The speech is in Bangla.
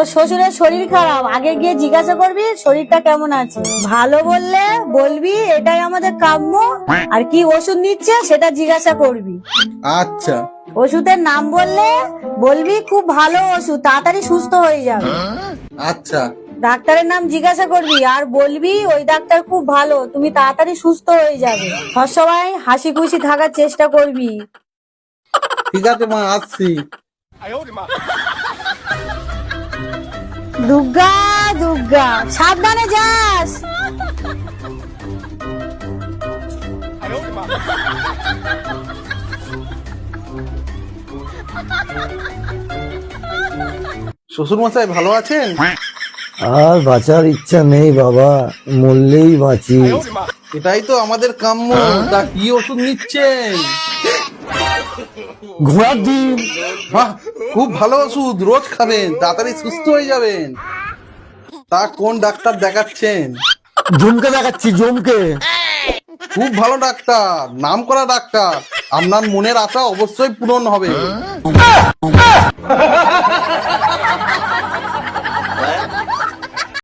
তোর শ্বশুরের শরীর খারাপ, আগে গিয়ে জিজ্ঞাসা করবি শরীরটা কেমন আছে। ভালো বললে বলবি এটাই আমাদের কাম্য, আর কি ওষুধ নিচ্ছে সেটা জিজ্ঞাসা করবি। আচ্ছা। ওষুধের নাম বললে বলবি খুব ভালো ওষুধ, তাড়াতাড়ি সুস্থ হয়ে যাবে। আচ্ছা। ডাক্তারের নাম জিজ্ঞাসা করবি আর বলবি ওই ডাক্তার খুব ভালো, তুমি তাড়াতাড়ি সুস্থ হয়ে যাবে। সবসময় হাসি খুশি থাকার চেষ্টা করবি। ঠিক আছে মা, আসছি। দুর্গা দুর্গা, সাবধানে যাস। শ্বশুর মশাই ভালো আছেন? আর বাঁচার ইচ্ছা নেই বাবা, মরলেই বাঁচি। এটাই তো আমাদের কাম্য। তা কি ওষুধ নিচ্ছেন? ঘোড়ার ডিম। বাহ, খুব ভালো ওষুধ, রোজ খাবেন, তাড়াতাড়ি সুস্থ হয়ে যাবেন। তা কোন ডাক্তার দেখাচ্ছেন? জমকে দেখাচ্ছি, জমকে। খুব ভালো ডাক্তার, নাম করা ডাক্তার। আপনার মনের আশা অবশ্যই পূরণ হবে।